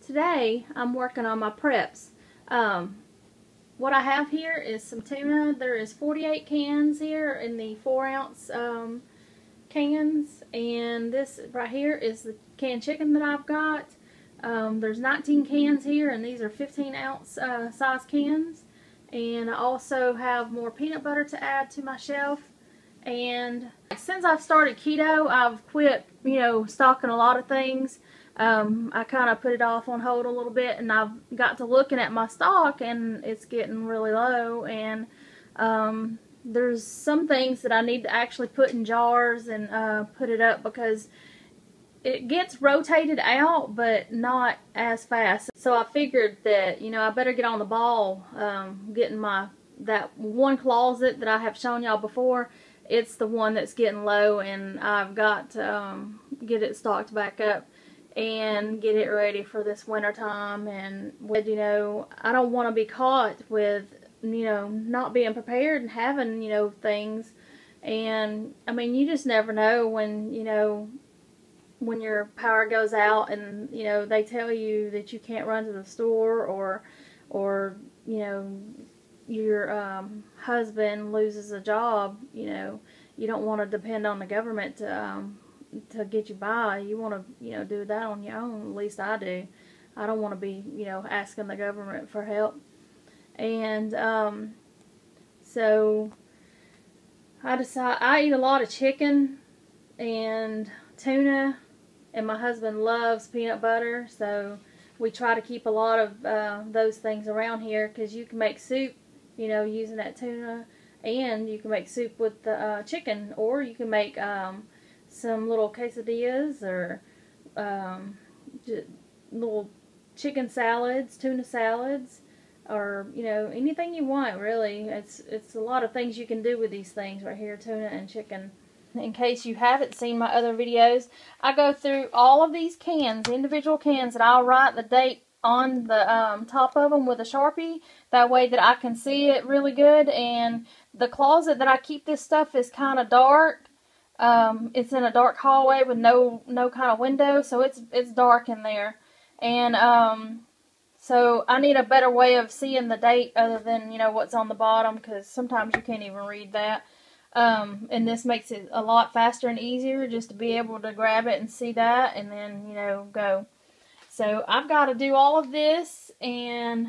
Today I'm working on my preps. What I have here is some tuna. There is 48 cans here in the 4-ounce cans, and this right here is the canned chicken that I've got. There's 19 cans here, and these are 15-ounce size cans. And I also have more peanut butter to add to my shelf. And since I've started keto, I've quit, stocking a lot of things. I kind of put it off on hold a little bit, and I've got to looking at my stock, and it's getting really low. And there's some things that I need to actually put in jars and put it up, because it gets rotated out, but not as fast. So I figured that, I better get on the ball, getting that one closet that I have shown y'all before. It's the one that's getting low, and I've got to get it stocked back up and get it ready for this winter time. And I don't want to be caught with not being prepared and having things. And I mean, you just never know when when your power goes out, and they tell you that you can't run to the store, or your husband loses a job. You don't want to depend on the government to get you by. You want to do that on your own. At least I do. I don't want to be asking the government for help. And so I eat a lot of chicken and tuna, and my husband loves peanut butter, so we try to keep a lot of those things around here, because you can make soup using that tuna, and you can make soup with the chicken, or you can make some little quesadillas, or little chicken salads, tuna salads, or anything you want, really. It's a lot of things you can do with these things right here, tuna and chicken. In case you haven't seen my other videos, I go through all of these cans, individual cans, and I'll write the date on the top of them with a Sharpie. That way that I can see it really good. And the closet that I keep this stuff is kind of dark. It's in a dark hallway with no kind of window, so it's dark in there. And so I need a better way of seeing the date other than what's on the bottom, because sometimes you can't even read that. And this makes it a lot faster and easier just to be able to grab it and see that, and then go. So I've got to do all of this and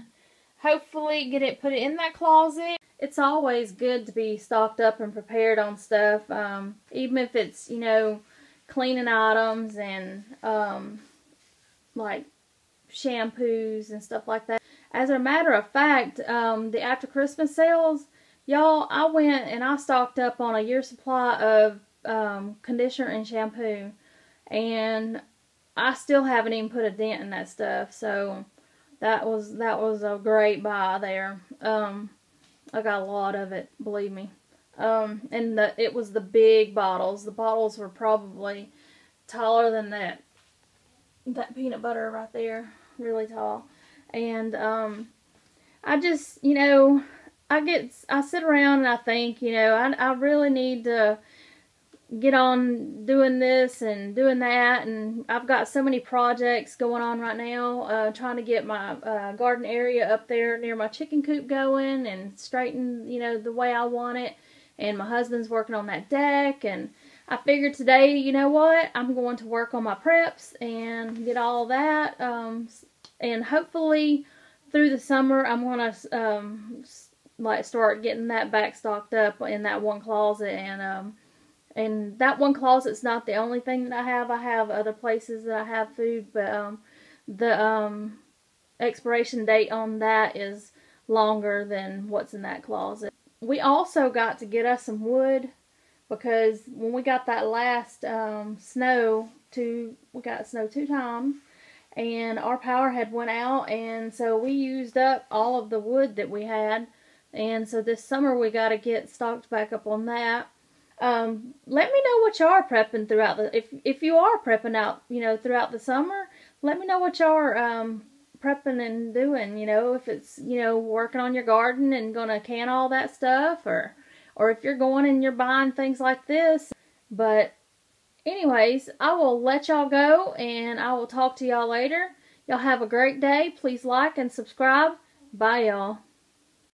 hopefully put it in that closet. It's always good to be stocked up and prepared on stuff, even if it's cleaning items and like shampoos and stuff like that. As a matter of fact, the after Christmas sales, y'all, I went and I stocked up on a year's supply of conditioner and shampoo, and I still haven't even put a dent in that stuff. So that was a great buy there. I got a lot of it, believe me. And it was the big bottles. The bottles were probably taller than that peanut butter right there, really tall. And I just I sit around and I think, I really need to get on doing this and doing that, and I've got so many projects going on right now, trying to get my garden area up there near my chicken coop going and straighten, the way I want it. And my husband's working on that deck, and I figured today, I'm going to work on my preps and get all that, and hopefully through the summer I'm going to start getting that back stocked up in that one closet. And that one closet's not the only thing that I have. I have other places that I have food, but the expiration date on that is longer than what's in that closet. We also got to get us some wood, because when we got that last snow, we got snow 2 times, and our power had went out, and so we used up all of the wood that we had. And so this summer we got to get stocked back up on that. Let me know what y'all are prepping throughout if you are prepping out, throughout the summer. Let me know what y'all are prepping and doing, if it's, working on your garden and gonna can all that stuff, or if you're going and you're buying things like this. But anyways, I will let y'all go, and I will talk to y'all later. Y'all have a great day. Please like and subscribe. Bye, y'all.